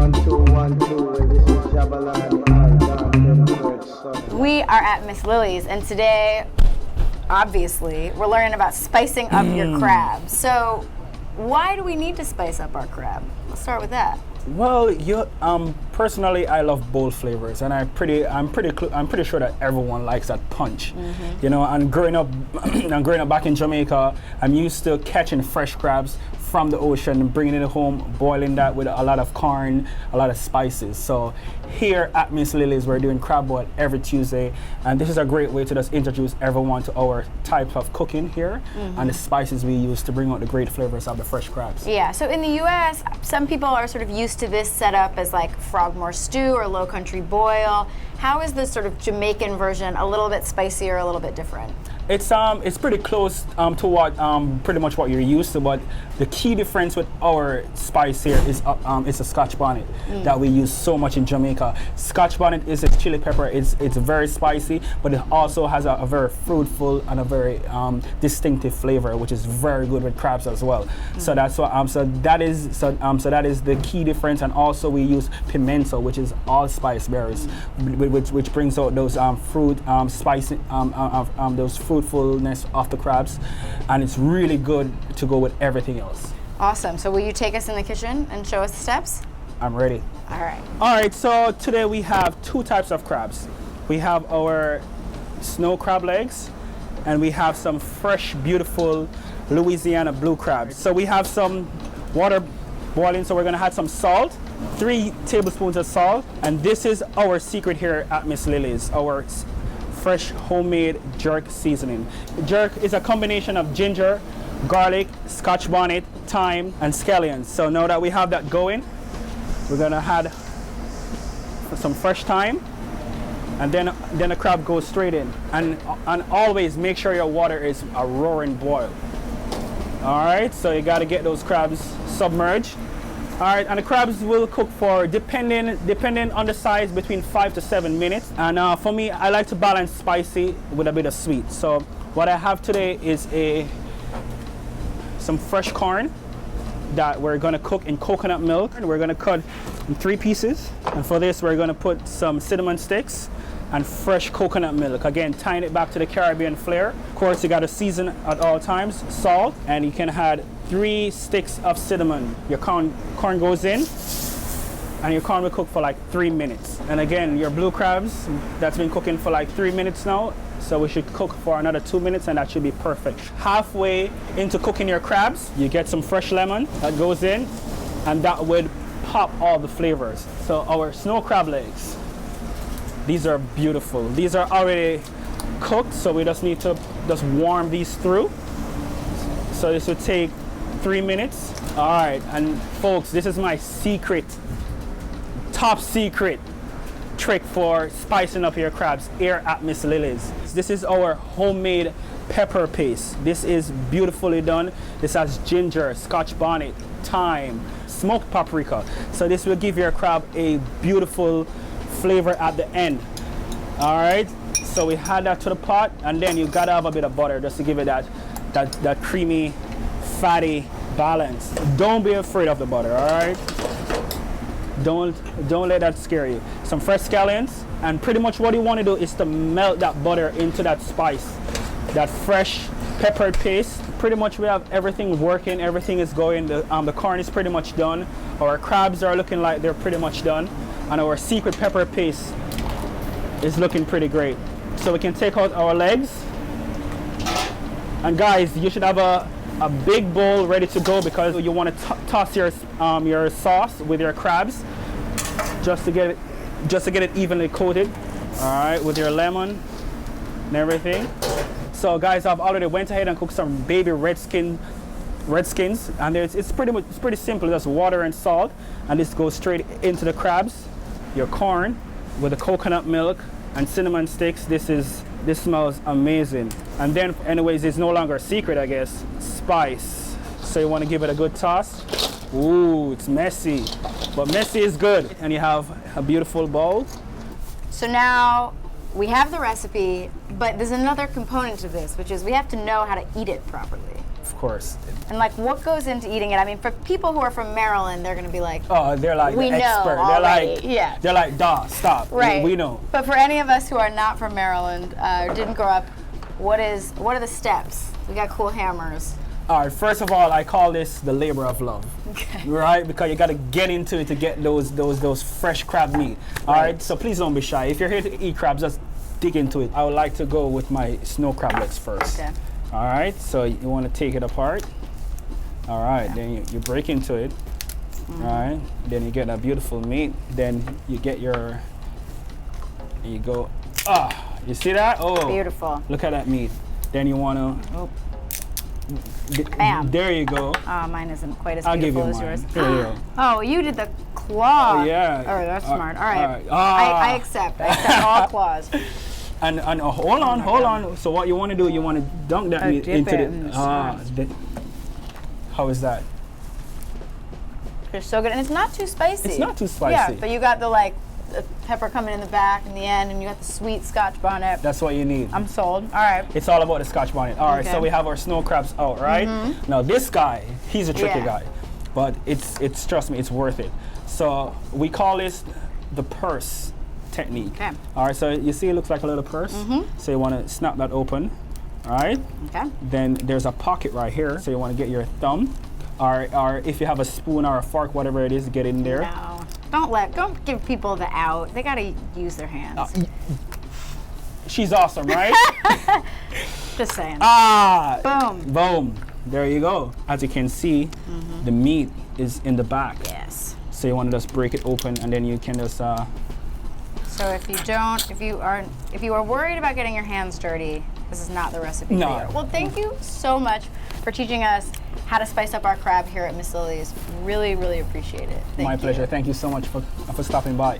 1, 2, 1, 2. This is Jabalani. We are at Miss Lily's, and today, obviously, we're learning about spicing up your crab. So, why do we need to spice up our crab? Let's start with that. Well, personally, I love bold flavors, and I'm pretty sure that everyone likes that punch. You know, and growing up back in Jamaica, I'm used to catching fresh crabs from the ocean and bringing it home, boiling that with a lot of corn, a lot of spices. So here at Miss Lily's, we're doing crab boil every Tuesday, and this is a great way to just introduce everyone to our type of cooking here and the spices we use to bring out the great flavors of the fresh crabs. Yeah, so in the US, some people are sort of used to this setup as like frogmore stew or lowcountry boil. How is the sort of Jamaican version a little bit spicier, a little bit different? It's pretty close to what pretty much what you're used to, but the key difference with our spice here is it's a Scotch bonnet that we use so much in Jamaica. Scotch bonnet is a chili pepper. It's very spicy, but it also has a very fruitful and a very distinctive flavor, which is very good with crabs as well. So that's what so that is the key difference. And also we use pimento, which is all spice berries, which brings out those fruit spicy those fruitfulness of the crabs, and it's really good to go with everything else. Awesome. So will you take us in the kitchen and show us the steps? I'm ready. All right. All right, so today we have two types of crabs. We have our snow crab legs, and we have some fresh, beautiful Louisiana blue crabs. So we have some water boiling, so we're gonna add some salt, 3 tablespoons of salt, and this is our secret here at Miss Lily's, our fresh homemade jerk seasoning. Jerk is a combination of ginger, garlic, Scotch bonnet, thyme, and scallions. So now that we have that going, we're gonna add some fresh thyme, and then the crab goes straight in. And always make sure your water is a roaring boil. All right, so you gotta get those crabs submerged. All right, and the crabs will cook for, depending on the size, between 5 to 7 minutes. And for me, I like to balance spicy with a bit of sweet. So what I have today is some fresh corn that we're gonna cook in coconut milk. And we're gonna cut in 3 pieces. And for this, we're gonna put some cinnamon sticks and fresh coconut milk. Again, tying it back to the Caribbean flair. Of course, you gotta season at all times, salt, and you can add 3 sticks of cinnamon. Your corn goes in, and your corn will cook for like 3 minutes. And again, your blue crabs, that's been cooking for like 3 minutes now, so we should cook for another 2 minutes, and that should be perfect. Halfway into cooking your crabs, you get some fresh lemon that goes in, and that would pop all the flavors. So our snow crab legs, these are beautiful. These are already cooked, so we just need to warm these through. So this would take 3 minutes. All right, and folks, this is my top secret trick for spicing up your crabs here at Miss Lily's. This is our homemade pepper paste. This is beautifully done. This has ginger, Scotch bonnet, thyme, smoked paprika. So this will give your crab a beautiful flavor at the end. All right, so we add that to the pot, and then you gotta have a bit of butter just to give it that creamy, fatty balance. Don't be afraid of the butter, all right? Don't let that scare you. Some fresh scallions, and pretty much what you want to do is to melt that butter into that spice, that fresh peppered paste. Pretty much we have everything working, everything is going. The corn is pretty much done. Our crabs are looking like they're pretty much done, and our secret pepper paste is looking pretty great. So we can take out our legs. And guys, you should have a big bowl ready to go, because you want to toss your sauce with your crabs just to get it evenly coated. All right, with your lemon and everything. So guys, I've already went ahead and cooked some baby red skins, and it's pretty simple. Just water and salt, and this goes straight into the crabs. Your corn with the coconut milk and cinnamon sticks. This smells amazing. And then, anyways, it's no longer a secret, I guess. Spice. So you want to give it a good toss. Ooh, it's messy, but messy is good. And you have a beautiful bowl. So now we have the recipe, but there's another component to this, which is we have to know how to eat it properly. of course. And like, what goes into eating it? I mean, for people who are from Maryland, they're going to be like, Oh, they're like we the know expert. already. Yeah. They're like, duh, stop. Right. We know. But for any of us who are not from Maryland, didn't grow up, what are the steps? We got cool hammers. All right, first of all, I call this the labor of love. Okay. Right? Because you got to get into it to get those fresh crab meat. All right. So please don't be shy. If you're here to eat crabs, just dig into it. I would like to go with my snow crablets first. Okay. All right. So you want to take it apart. All right. Then you break into it. All right. Then you get a beautiful meat. Then you get your. You go. Ah, you see that? Oh, Beautiful. look at that meat. Then you want to. Oh. Bam. There you go. Mine isn't quite as I'll give beautiful you as mine. yours. Here you go. Oh, you did the claw. Oh, yeah. Oh, that's smart. All right. all right. Ah. I accept. I accept all claws. And hold on. So what you want to do? You want to dunk that meat dip into it in the sauce. How is that? They're so good, and it's not too spicy. It's not too spicy. Yeah, but you got the pepper coming in the back in the end, and you got the sweet Scotch bonnet. That's what you need. I'm sold. All right. It's all about the Scotch bonnet. All right, so Okay. we have our snow crabs out, right? Now this guy, he's a tricky Yeah. guy, but it's trust me, it's worth it. So we call this the purse technique. Okay. All right, so you see it looks like a little purse. So you want to snap that open, all right? Okay. Then there's a pocket right here, so you want to get your thumb, or if you have a spoon or a fork, whatever it is, get in there. No. Don't give people the out. They gotta use their hands. She's awesome, right? Just saying. Ah! Boom. Boom. There you go. As you can see, the meat is in the back. Yes. So you want to just break it open, and then you can just. So if you are worried about getting your hands dirty, this is not the recipe No. for you. Well, thank you so much for teaching us how to spice up our crab here at Miss Lily's. Really, really appreciate it. Thank My you. pleasure. Thank you so much for stopping by.